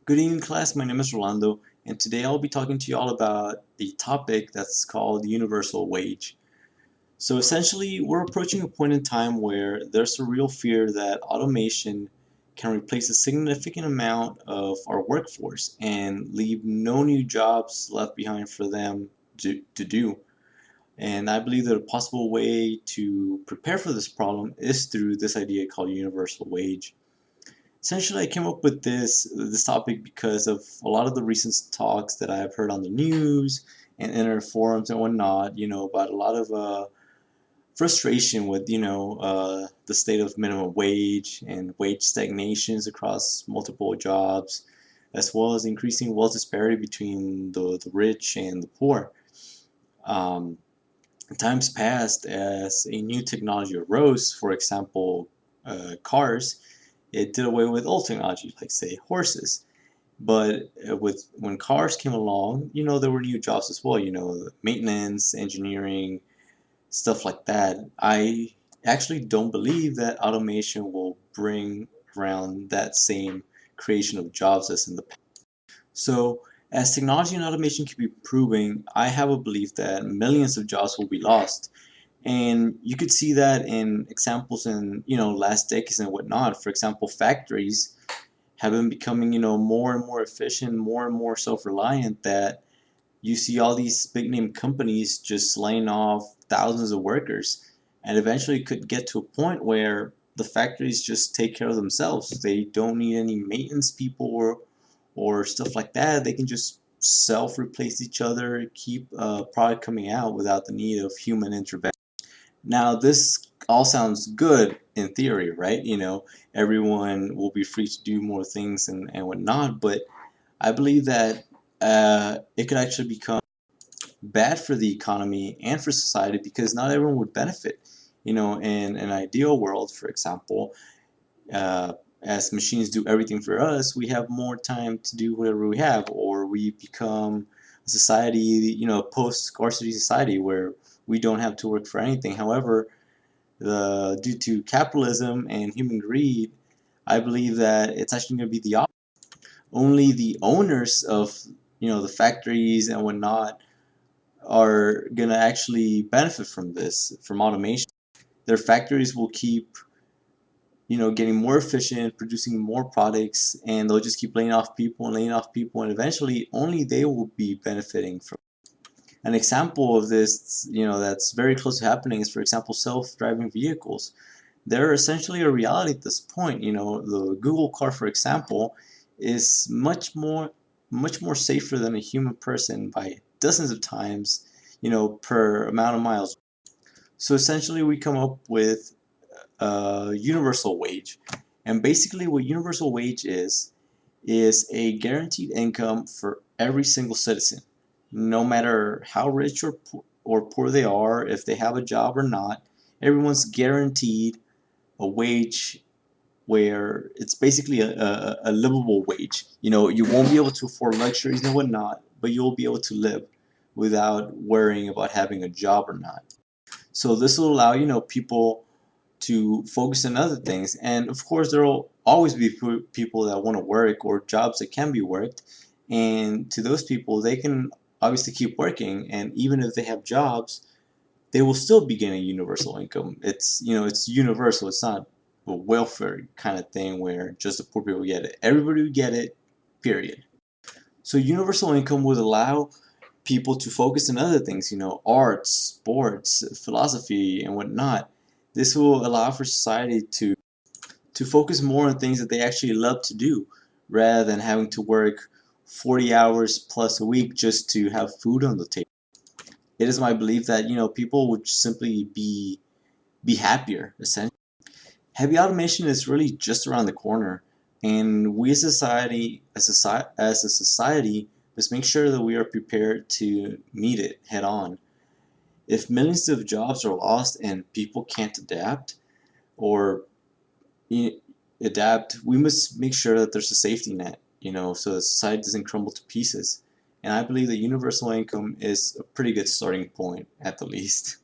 Good evening, class. My name is Rolando, and today I'll be talking to you all about the topic that's called universal wage. So essentially, we're approaching a point in time where there's a real fear that automation can replace a significant amount of our workforce and leave no new jobs left behind for them to do. And I believe that a possible way to prepare for this problem is through this idea called universal wage. Essentially, I came up with this topic because of a lot of the recent talks that I've heard on the news and internet forums and whatnot. About a lot of frustration with the state of minimum wage and wage stagnations across multiple jobs, as well as increasing wealth disparity between the rich and the poor. Um, Times passed as a new technology arose, for example, cars. It did away with old technology, like say horses. But with when cars came along, there were new jobs as well. Maintenance, engineering, stuff like that. I actually don't believe that automation will bring around that same creation of jobs as in the past. So, as technology and automation keep improving, I have a belief that millions of jobs will be lost. And you could see that in examples in last decades and whatnot. For example, factories have been becoming more and more efficient, more and more self-reliant. That you see all these big name companies just laying off thousands of workers, and eventually could get to a point where the factories just take care of themselves. They don't need any maintenance people or stuff like that. They can just self-replace each other, keep product coming out without the need of human intervention. Now, this all sounds good in theory, right? Everyone will be free to do more things and whatnot, but I believe that it could actually become bad for the economy and for society because not everyone would benefit. In an ideal world, for example, uh, as machines do everything for us, we have more time to do whatever we have, or we become a society, a post-scarcity society where we don't have to work for anything. However, due to capitalism and human greed, I believe that it's actually going to be the opposite. Only the owners of the factories and whatnot are going to actually benefit from this, from automation. Their factories will keep getting more efficient, producing more products, and they'll just keep laying off people and laying off people, and eventually only they will be benefiting from. An example of this, that's very close to happening is, for example, self-driving vehicles. They're essentially a reality at this point. The Google car, for example, is much more safer than a human person by dozens of times, per amount of miles. So essentially, we come up with a universal wage, and basically, what universal wage is a guaranteed income for every single citizen, no matter how rich or poor they are, if they have a job or not. Everyone's guaranteed a wage where it's basically a livable wage. You won't be able to afford luxuries and whatnot, but you'll be able to live without worrying about having a job or not. So this will allow people to focus on other things, and of course there will always be people that want to work or jobs that can be worked, and to those people they can obviously keep working, and even if they have jobs they will still be getting universal income. It's universal. It's not a welfare kind of thing where just the poor people get it. Everybody would get it, period. So universal income would allow people to focus on other things, arts, sports, philosophy, and whatnot. This will allow for society to focus more on things that they actually love to do, rather than having to work 40 hours plus a week just to have food on the table. It is my belief that people would simply be happier, essentially. Heavy automation is really just around the corner, and we as a society must make sure that we are prepared to meet it head on. If millions of jobs are lost and people can't or adapt, we must make sure that there's a safety net, so that society doesn't crumble to pieces. And I believe that universal income is a pretty good starting point, at the least.